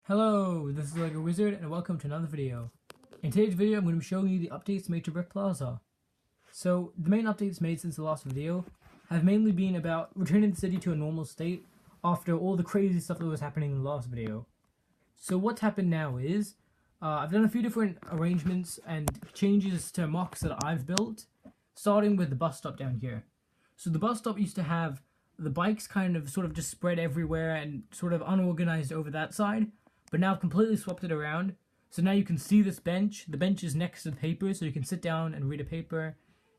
Hello, this is Lego Wizard and welcome to another video. In today's video I'm going to be showing you the updates made to Brick Plaza. So the main updates made since the last video have mainly been about returning the city to a normal state after all the crazy stuff that was happening in the last video. So what's happened now is, I've done a few different arrangements and changes to mocks that I've built, starting with the bus stop down here. So the bus stop used to have the bikes kind of sort of just spread everywhere and sort of unorganized over that side. But now I've completely swapped it around. So now you can see this bench. The bench is next to the paper, so you can sit down and read a paper.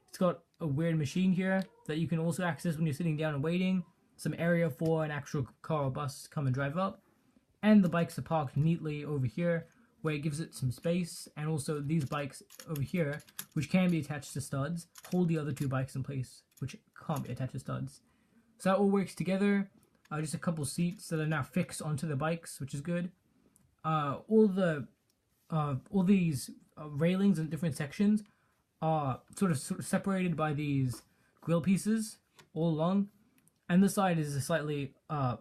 It's got a weird machine here that you can also access when you're sitting down and waiting. Some area for an actual car or bus to come and drive up. And the bikes are parked neatly over here, where it gives it some space. And also these bikes over here, which can be attached to studs, hold the other two bikes in place, which can't be attached to studs. So that all works together. Just a couple seats that are now fixed onto the bikes, which is good. All these railings in different sections are sort of separated by these grill pieces all along, and this side is a slightly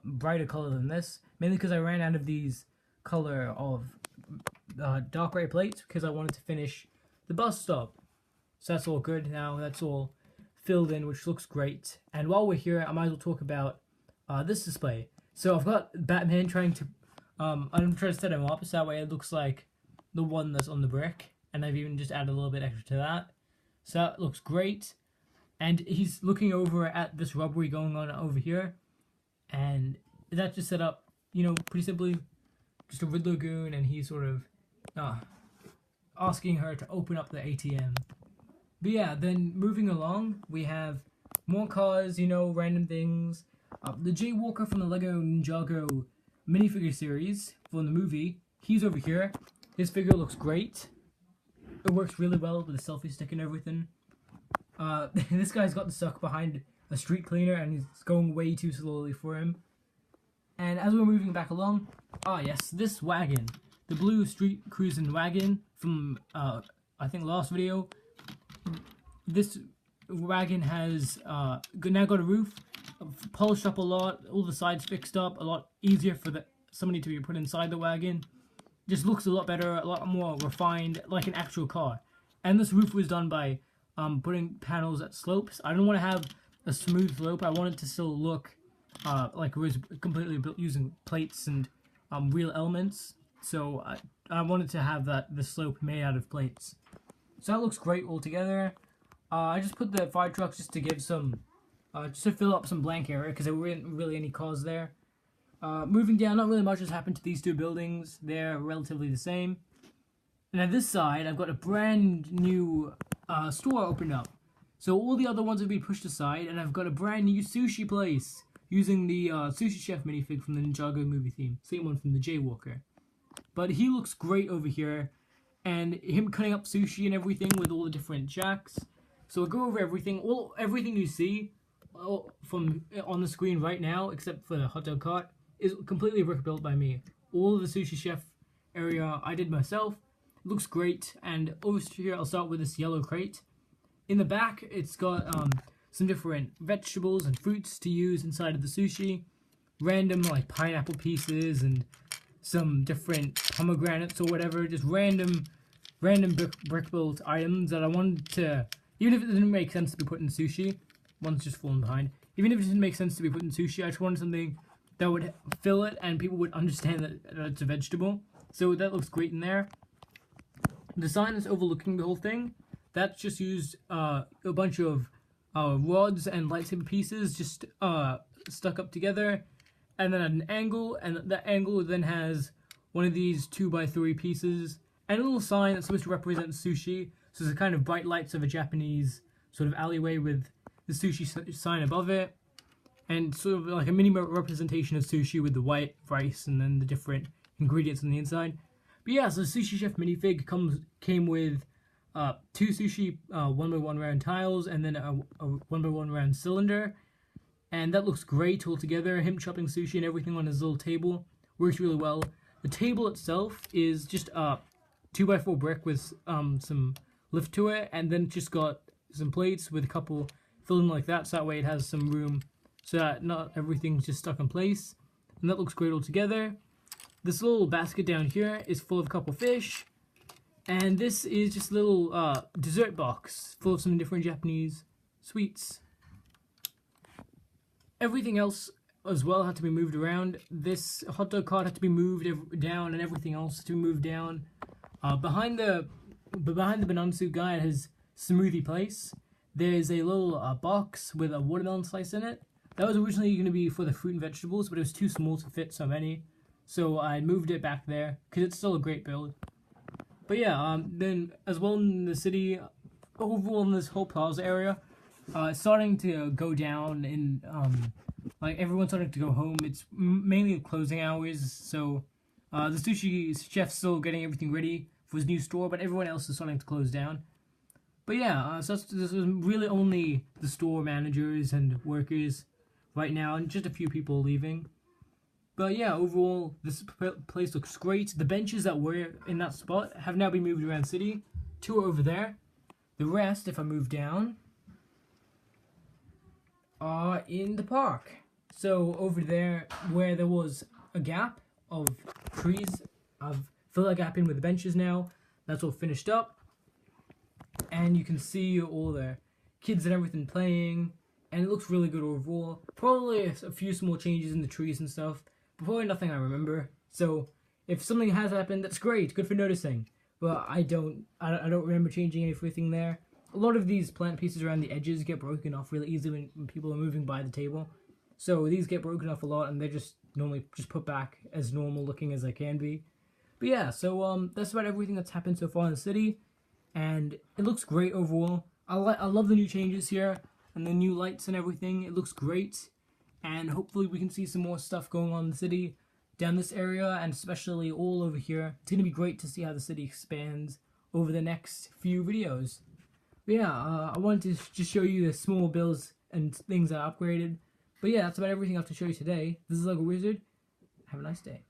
brighter color than this, mainly because I ran out of these color of dark gray plates because I wanted to finish the bus stop. So that's all good now. That's all filled in, which looks great. And while we're here, I might as well talk about this display. So I've got Batman trying to I'm trying to set him up so that way it looks like the one that's on the brick, and I've even just added a little bit extra to that. So that looks great. And he's looking over at this robbery going on over here, and that's just set up, pretty simply, just a Riddler goon, and he's sort of asking her to open up the ATM. But yeah, then moving along, we have more cars, random things. The Jaywalker from the Lego Ninjago minifigure series from the movie, he's over here. His figure looks great. It works really well with the selfie stick and everything. This guy's got stuck behind a street cleaner and he's going way too slowly for him. And as we're moving back along, yes, this wagon, the blue street cruising wagon from I think last video. This wagon has now got a roof, polished up a lot, all the sides fixed up, a lot easier for somebody to be put inside the wagon. Just looks a lot better, a lot more refined, like an actual car. And this roof was done by putting panels at slopes. I don't want to have a smooth slope. I want it to still look like it was completely built using plates and real elements. So I wanted to have the slope made out of plates. So that looks great altogether. I just put the fire trucks just to give some just to fill up some blank area, because there weren't really any cars there. Moving down, not really much has happened to these two buildings. They're relatively the same. And at this side, I've got a brand new store opened up. So all the other ones have been pushed aside, and I've got a brand new sushi place using the sushi chef minifig from the Ninjago movie theme. Same one from the Jaywalker. But he looks great over here, and him cutting up sushi and everything with all the different jacks. So I'll go over everything. Everything you see from on the screen right now, except for the hot dog cart, is completely brick built by me. All of the sushi chef area I did myself. It looks great. And over here I'll start with this yellow crate. In the back it's got some different vegetables and fruits to use inside of the sushi. Random like pineapple pieces and some different pomegranates or whatever. Just random brick built items that I wanted to, even if it didn't make sense to be put in sushi. One's just falling behind. Even if it didn't make sense to be put in sushi, I just wanted something that would fill it and people would understand that it's a vegetable. So that looks great in there. The sign that's overlooking the whole thing, that's just used a bunch of rods and lightsaber pieces just stuck up together, and then at an angle, and that angle then has one of these 2x3 pieces and a little sign that's supposed to represent sushi. So there's a kind of bright lights of a Japanese sort of alleyway with the sushi sign above it, and sort of like a mini representation of sushi with the white rice and then the different ingredients on the inside. But yeah, so the Sushi Chef minifig came with 2 sushi 1x1 round tiles and then a 1x1 round cylinder, and that looks great all together. Him chopping sushi and everything on his little table works really well. The table itself is just 2x4 brick with some lift to it, and then just got some plates with a couple filled in like that, so that way it has some room so that not everything's just stuck in place. And that looks great all together. this little basket down here is full of a couple fish. And this is just a little dessert box full of some different Japanese sweets. Everything else as well had to be moved around. This hot dog cart had to be moved down, and everything else had to be moved down. Behind the banana suit guy at his smoothie place, there's a little box with a watermelon slice in it. That was originally going to be for the fruit and vegetables, but it was too small to fit so many. So I moved it back there, because it's still a great build. But yeah, then as well in the city, overall in this whole plaza area, it's starting to go down in, like everyone's starting to go home. It's mainly closing hours, so the sushi chef's still getting everything ready for his new store, but everyone else is starting to close down. But yeah, so this is really only the store managers and workers right now, and just a few people leaving. But yeah, overall, this place looks great. The benches that were in that spot have now been moved around the city. 2 are over there. The rest, if I move down, are in the park. So over there, where there was a gap of trees, I've filled that gap in with the benches now. That's all finished up. And you can see all the kids and everything playing. And it looks really good overall. Probably a few small changes in the trees and stuff. But probably nothing I remember. So if something has happened, that's great. Good for noticing. But I don't remember changing anything there. A lot of these plant pieces around the edges get broken off really easily when people are moving by the table. So these get broken off a lot, and they're just normally just put back as normal looking as they can be. But yeah, so that's about everything that's happened so far in the city, and it looks great overall. I love the new changes here and the new lights and everything. It looks great, and hopefully we can see some more stuff going on in the city down this area, and especially all over here. It's gonna be great to see how the city expands over the next few videos. But yeah, I wanted to just show you the small builds and things I upgraded. But yeah, that's about everything I have to show you today. This is Lego Wizard. Have a nice day.